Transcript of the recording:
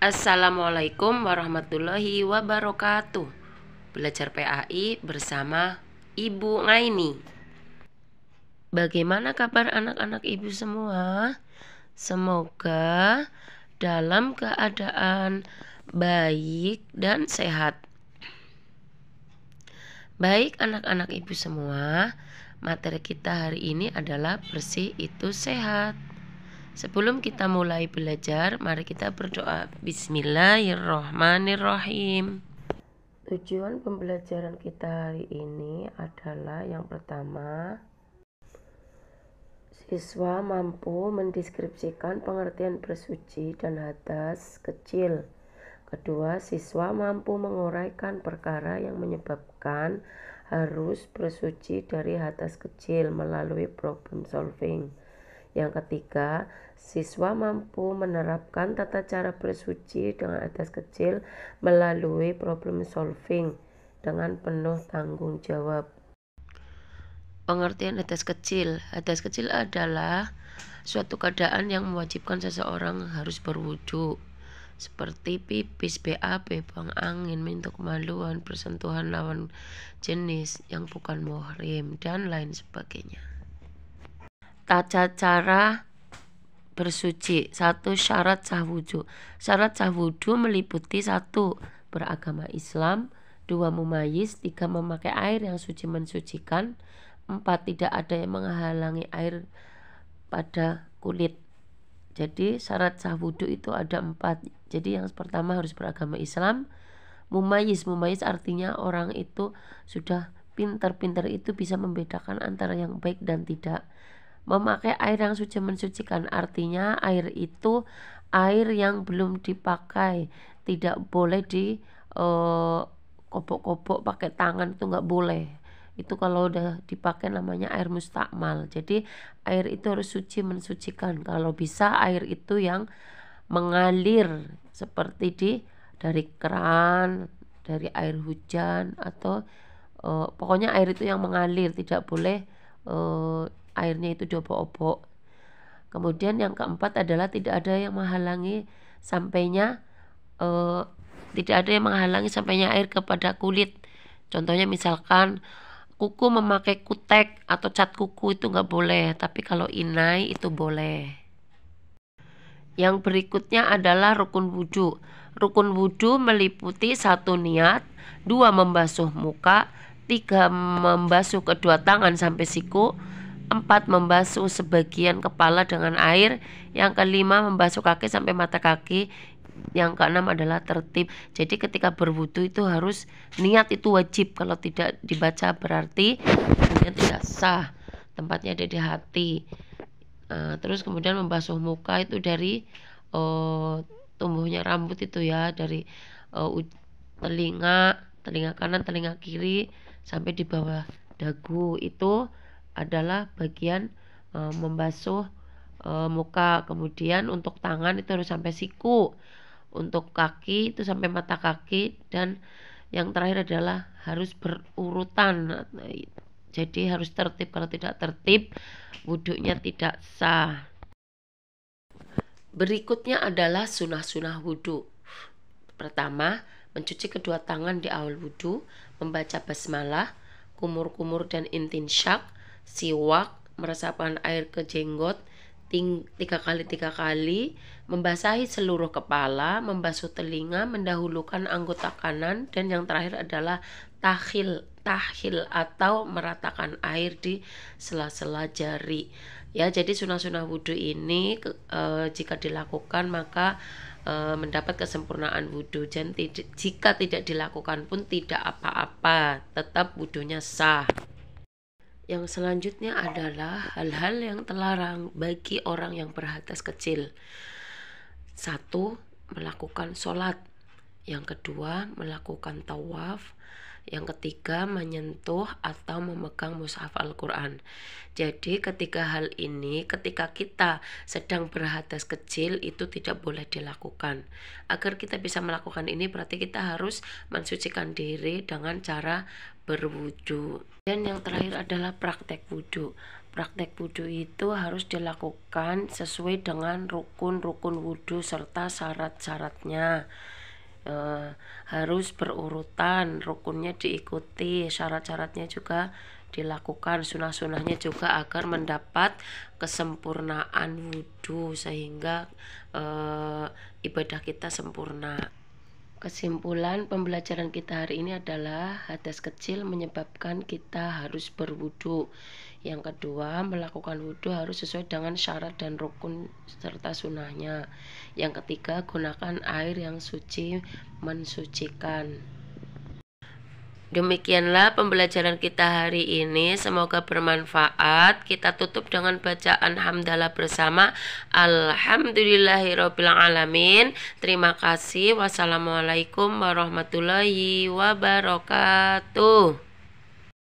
Assalamualaikum warahmatullahi wabarakatuh. Belajar PAI bersama Ibu Ngaini. Bagaimana kabar anak-anak ibu semua? Semoga dalam keadaan baik dan sehat. Baik anak-anak ibu semua, materi kita hari ini adalah bersih itu sehat. Sebelum kita mulai belajar, mari kita berdoa. Bismillahirrohmanirrohim. Tujuan pembelajaran kita hari ini adalah yang pertama, siswa mampu mendeskripsikan pengertian bersuci dan hadas kecil. Kedua, siswa mampu menguraikan perkara yang menyebabkan harus bersuci dari hadas kecil melalui problem solving. Yang ketiga, siswa mampu menerapkan tata cara bersuci dengan hadas kecil melalui problem solving dengan penuh tanggung jawab. Pengertian hadas kecil. Hadas kecil adalah suatu keadaan yang mewajibkan seseorang harus berwudu, seperti pipis, BAB, buang angin, minta kemaluan, bersentuhan lawan jenis yang bukan muhrim, dan lain sebagainya. Tata cara bersuci. 1. Syarat sah wudu. Syarat sah wudu meliputi 1. Beragama Islam. 2. Mumayyiz. 3. Memakai air yang suci mensucikan. 4. Tidak ada yang menghalangi air pada kulit. Jadi syarat sah wudu itu ada 4. Jadi yang pertama harus beragama Islam. Mumayyiz. Mumayyiz artinya orang itu sudah pintar-pintar itu bisa membedakan antara yang baik dan tidak. Memakai air yang suci mensucikan artinya air itu air yang belum dipakai, tidak boleh di kopok-kopok pakai tangan, itu nggak boleh. Itu kalau udah dipakai namanya air mustakmal. Jadi air itu harus suci mensucikan. Kalau bisa air itu yang mengalir seperti dari keran, dari air hujan, atau pokoknya air itu yang mengalir, tidak boleh airnya itu diobok-obok. Kemudian yang keempat adalah tidak ada yang menghalangi sampainya air kepada kulit. Contohnya misalkan kuku memakai kutek atau cat kuku itu nggak boleh, tapi kalau inai itu boleh. Yang berikutnya adalah rukun wudhu. Rukun wudhu meliputi 1. Niat, 2. Membasuh muka, 3. Membasuh kedua tangan sampai siku, 4. Membasuh sebagian kepala dengan air, yang kelima membasuh kaki sampai mata kaki, yang keenam adalah tertib. Jadi ketika berwudu itu harus niat, itu wajib. Kalau tidak dibaca berarti wudunya tidak sah. Tempatnya ada di hati. Terus kemudian membasuh muka itu dari tumbuhnya rambut itu ya, dari telinga kanan, telinga kiri sampai di bawah dagu, itu adalah bagian membasuh muka. Kemudian untuk tangan itu harus sampai siku, untuk kaki itu sampai mata kaki, dan yang terakhir adalah harus berurutan. Jadi harus tertib. Kalau tidak tertib, wudunya tidak sah. Berikutnya adalah sunah-sunah wudu. Pertama, mencuci kedua tangan di awal wudu, membaca basmalah, kumur-kumur dan intinsyak, siwak, meresapkan air ke jenggot 3 kali, membasahi seluruh kepala, membasuh telinga, mendahulukan anggota kanan, dan yang terakhir adalah tahil atau meratakan air di sela-sela jari. Ya, jadi sunah-sunah wudhu ini jika dilakukan maka mendapat kesempurnaan wudhu, dan jika tidak dilakukan pun tidak apa-apa, tetap wudhunya sah. Yang selanjutnya adalah hal-hal yang terlarang bagi orang yang berhadas kecil. 1. Melakukan sholat. Yang kedua, melakukan tawaf. Yang ketiga, menyentuh atau memegang mushaf Al-Quran. Jadi ketika kita sedang berhadas kecil itu tidak boleh dilakukan. Agar kita bisa melakukan ini berarti kita harus mensucikan diri dengan cara berwudu. Dan yang terakhir adalah praktek wudu. Praktek wudhu itu harus dilakukan sesuai dengan rukun-rukun wudhu serta syarat-syaratnya. Harus berurutan, rukunnya diikuti, syarat-syaratnya juga dilakukan, sunah-sunahnya juga agar mendapat kesempurnaan wudhu sehingga ibadah kita sempurna. Kesimpulan pembelajaran kita hari ini adalah hadas kecil menyebabkan kita harus berwudu. Yang kedua, melakukan wudu harus sesuai dengan syarat dan rukun serta sunahnya. Yang ketiga, gunakan air yang suci mensucikan. Demikianlah pembelajaran kita hari ini, semoga bermanfaat. Kita tutup dengan bacaan hamdalah bersama. Alhamdulillahirabbil alamin. Terima kasih. Wassalamualaikum warahmatullahi wabarakatuh.